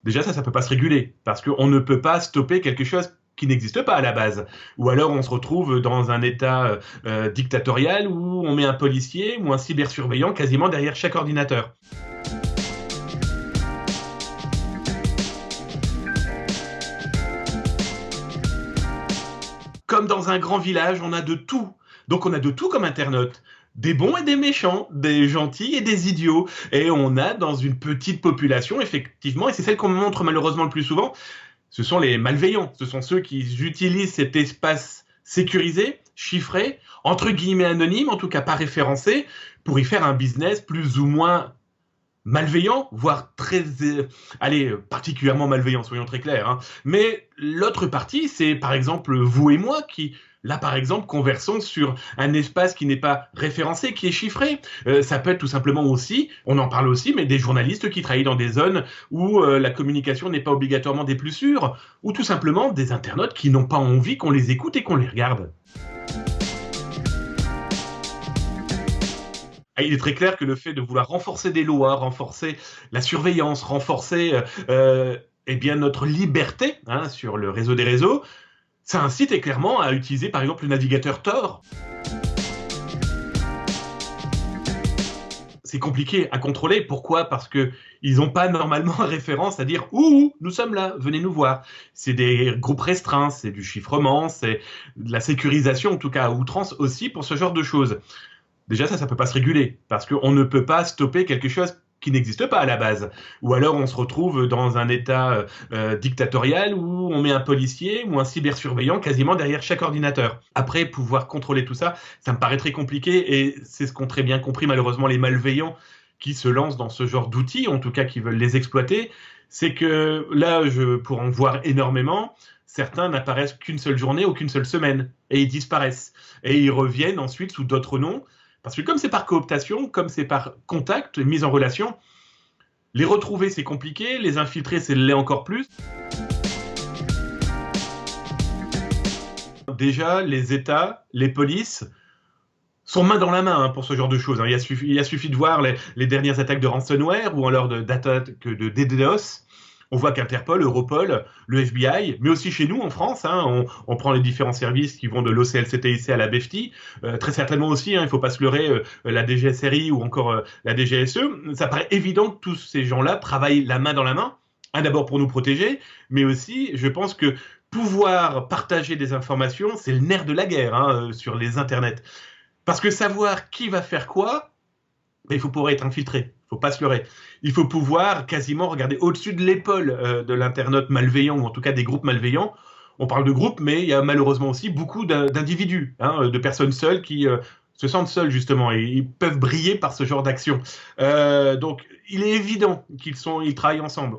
Déjà, ça peut pas se réguler, parce qu'on ne peut pas stopper quelque chose qui n'existe pas à la base. Ou alors on se retrouve dans un état dictatorial où on met un policier ou un cybersurveillant quasiment derrière chaque ordinateur. Comme dans un grand village, on a de tout. Donc on a de tout comme internaute. Des bons et des méchants, des gentils et des idiots. Et on a dans une petite population, effectivement, et c'est celle qu'on montre malheureusement le plus souvent, ce sont les malveillants. Ce sont ceux qui utilisent cet espace sécurisé, chiffré, entre guillemets anonyme, en tout cas pas référencé, pour y faire un business plus ou moins malveillant, voire très, particulièrement malveillant, soyons très clairs. Hein. Mais l'autre partie, c'est par exemple vous et moi qui, là par exemple, conversons sur un espace qui n'est pas référencé, qui est chiffré. Ça peut être tout simplement aussi, on en parle aussi, mais des journalistes qui travaillent dans des zones où la communication n'est pas obligatoirement des plus sûres, ou tout simplement des internautes qui n'ont pas envie qu'on les écoute et qu'on les regarde. Il est très clair que le fait de vouloir renforcer des lois, renforcer la surveillance, renforcer eh bien notre liberté hein, sur le réseau des réseaux, ça incite clairement à utiliser par exemple le navigateur Tor. C'est compliqué à contrôler. Pourquoi? Parce que ils n'ont pas normalement référence à dire ouh, nous sommes là, venez nous voir. C'est des groupes restreints, c'est du chiffrement, c'est de la sécurisation en tout cas à outrance aussi pour ce genre de choses. Déjà, ça peut pas se réguler, parce qu'on ne peut pas stopper quelque chose qui n'existe pas à la base. Ou alors on se retrouve dans un état dictatorial où on met un policier ou un cybersurveillant quasiment derrière chaque ordinateur. Après, pouvoir contrôler tout ça, ça me paraît très compliqué et c'est ce qu'ont très bien compris malheureusement les malveillants qui se lancent dans ce genre d'outils, en tout cas qui veulent les exploiter. C'est que là, pour en voir énormément, certains n'apparaissent qu'une seule journée ou qu'une seule semaine et ils disparaissent. Et ils reviennent ensuite sous d'autres noms. Parce que comme c'est par cooptation, comme c'est par contact, mise en relation, les retrouver c'est compliqué, les infiltrer c'est l'est encore plus. Déjà, les États, les polices sont main dans la main hein, pour ce genre de choses. Hein. Il a suffi de voir les dernières attaques de ransomware ou alors d'attaques de DDoS. On voit qu'Interpol, Europol, le FBI, mais aussi chez nous en France, hein, on prend les différents services qui vont de l'OCLCTIC à la BEFTI, très certainement aussi, hein, il ne faut pas se leurrer, la DGSRI ou encore la DGSE. Ça paraît évident que tous ces gens-là travaillent la main dans la main, d'abord pour nous protéger, mais aussi, je pense que pouvoir partager des informations, c'est le nerf de la guerre hein, sur les internets. Parce que savoir qui va faire quoi, il faut pouvoir être infiltré, il ne faut pas se leurrer. Il faut pouvoir quasiment regarder au-dessus de l'épaule de l'internaute malveillant, ou en tout cas des groupes malveillants. On parle de groupes, mais il y a malheureusement aussi beaucoup d'individus, hein, de personnes seules qui se sentent seules justement, et ils peuvent briller par ce genre d'action. Donc il est évident qu'ils travaillent ensemble.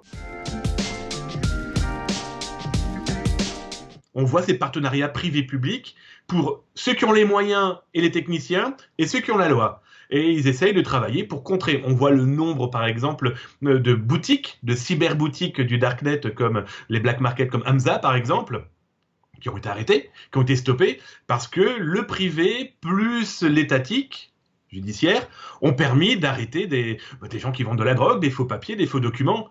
On voit ces partenariats privés-publics pour ceux qui ont les moyens et les techniciens, et ceux qui ont la loi. Et ils essayent de travailler pour contrer. On voit le nombre, par exemple, de boutiques, de cyberboutiques du Darknet, comme les black markets, comme Hamza, par exemple, qui ont été arrêtés, qui ont été stoppés, parce que le privé plus l'étatique, judiciaire, ont permis d'arrêter des gens qui vendent de la drogue, des faux papiers, des faux documents.